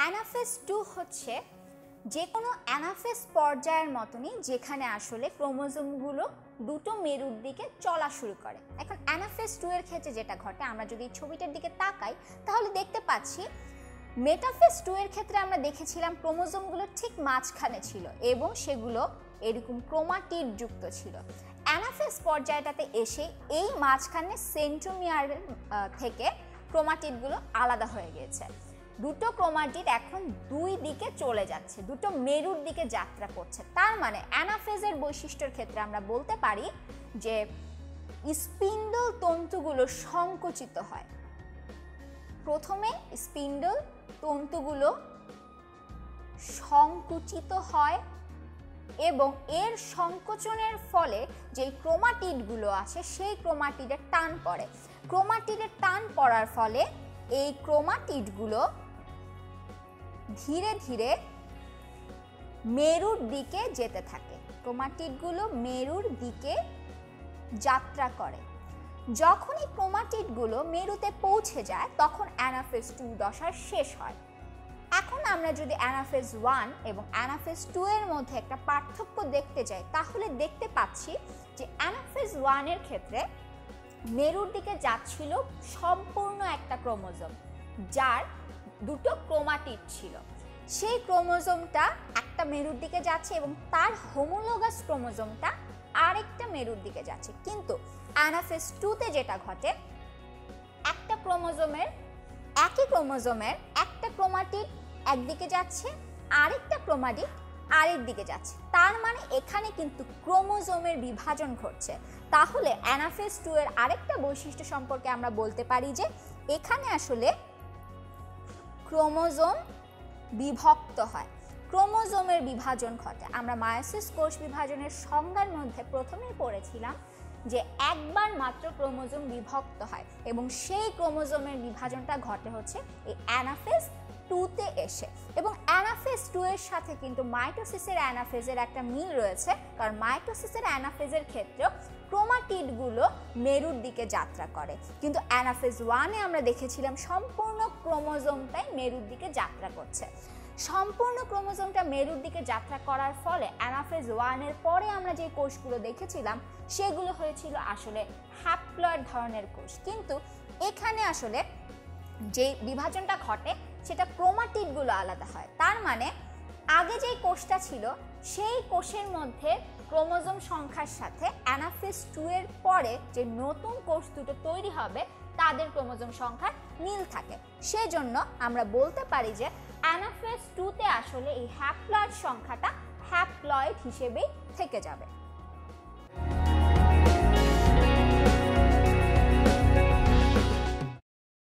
Anaphase 2 হচ্ছে যে কোনো অ্যানাফেজ পর্যায়ের মতনই যেখানে আসলে ক্রোমোজোমগুলো দুটো মেরুর দিকে চলা শুরু করে। এখন অ্যানাফেজ 2 এর ক্ষেত্রে যেটা ঘটে, আমরা যদি ছবিটার দিকে তাকাই তাহলে দেখতে পাচ্ছি মেটাফেজ 2 এর ক্ষেত্রে আমরা দেখেছিলাম ক্রোমোজোমগুলো ঠিক মাঝখানে ছিল এবং সেগুলো এরকম ক্রোমাটিড যুক্ত ছিল। অ্যানাফেজ পর্যায়টাতে এসে এই মাঝখানে সেন্ট্রোমিয়ার থেকে ক্রোমাটিডগুলো আলাদা হয়ে গিয়েছে। দুটো ক্রোমাটিড এখন দুই দিকে চলে যাচ্ছে, দুটো মেরুর দিকে যাত্রা করছে। তার মানে অ্যানাফেজের বৈশিষ্ট্যের ক্ষেত্রে আমরা বলতে পারি যে স্পিন্ডল তন্তুগুলো সংকুচিত হয়। প্রথমে স্পিন্ডল তন্তুগুলো সংকুচিত হয় এবং এর সংকোচনের ফলে যে ক্রোমাটিডগুলো আছে সেই ক্রোমাটিডের টান পড়ে। ক্রোমাটিডের টান পড়ার ফলে এই ক্রোমাটিডগুলো ধীরে ধীরে মেরুর দিকে যেতে থাকে। ক্রোমাটিডগুলো মেরুর দিকে যাত্রা করে। যখন এই ক্রোমাটিডগুলো মেরুতে পৌঁছে যায় তখন অ্যানাফেজ 2 দশা শেষ হয়। এখন আমরা যদি অ্যানাফেজ 1 এবং অ্যানাফেজ 2 এর মধ্যে একটা পার্থক্য দেখতে যাই তাহলে দেখতে পাচ্ছি যে অ্যানাফেজ 1 এর ক্ষেত্রে মেরুর দিকে যাচ্ছিল সম্পূর্ণ একটা ক্রোমোজোম যার দুটো ক্রোমাটিড ছিল। সেই ক্রোমোজোমটা একটা মেরুর দিকে যাচ্ছে এবং তার হোমোলোগাস ক্রোমোজোমটা আরেকটা মেরুর দিকে যাচ্ছে। কিন্তু অ্যানাফেজ 2 তে যেটা ঘটে, একটা ক্রোমোজোমের একই ক্রোমোজোমের একটা ক্রোমাটিড একদিকে যাচ্ছে, আরেকটা ক্রোমাটিড আরেক দিকে যাচ্ছে। তার মানে এখানে কিন্তু ক্রোমোজোমের বিভাজন ঘটছে। তাহলে অ্যানাফেজ 2 এর আরেকটা বৈশিষ্ট্য সম্পর্কে আমরা বলতে পারি যে এখানে আসলে ক্রোমোজোম বিভক্ত হয়, ক্রোমোজোমের বিভাজন ঘটে। আমরা মায়োসিস কোষ বিভাজনের সংজ্ঞার মধ্যে প্রথমেই পড়েছিলাম যে একবার মাত্র ক্রোমোজোম বিভক্ত হয় এবং সেই ক্রোমোজোমের বিভাজনটা ঘটে হচ্ছে এই অ্যানাফেজ 2 তে এসে। এবং অ্যানাফেজ 2 এর সাথে কিন্তু মাইটোসিসের অ্যানাফেজের একটা মিল রয়েছে, কারণ মাইটোসিসের অ্যানাফেজের ক্ষেত্রেও ক্রোমাটিডগুলো মেরুর দিকে যাত্রা করে, কিন্তু অ্যানাফেজ 1 এ আমরা দেখেছিলাম সম্পূর্ণ ক্রোমোজোমটাই মেরুর দিকে যাত্রা করছে। সম্পূর্ণ ক্রোমোজোমটা মেরুর দিকে যাত্রা করার ফলে অ্যানাফেজ 1 এর পরে আমরা যে কোষগুলো দেখেছিলাম সেগুলো হয়েছিল আসলে হ্যাপ্লয়েড ধরনের কোষ। কিন্তু এখানে আসলে যে বিভাজনটা ঘটে সেটা ক্রোমাটিডগুলো আলাদা হয়। তার মানে আগে যে কোষটা ছিল সেই কোষের মধ্যে ক্রোমোজোম সংখ্যার সাথে অ্যানাফেজ 2 এর পরে যে নতুন কোষ দুটো তৈরি হবে তাদের ক্রোমোজোম সংখ্যার মিল থাকে। সেজন্য আমরা বলতে পারি যে অ্যানাফেজ 2 তে আসলে এই হ্যাপ্লয়েড সংখ্যাটা হ্যাপ্লয়েড হিসেবেই থেকে যাবে।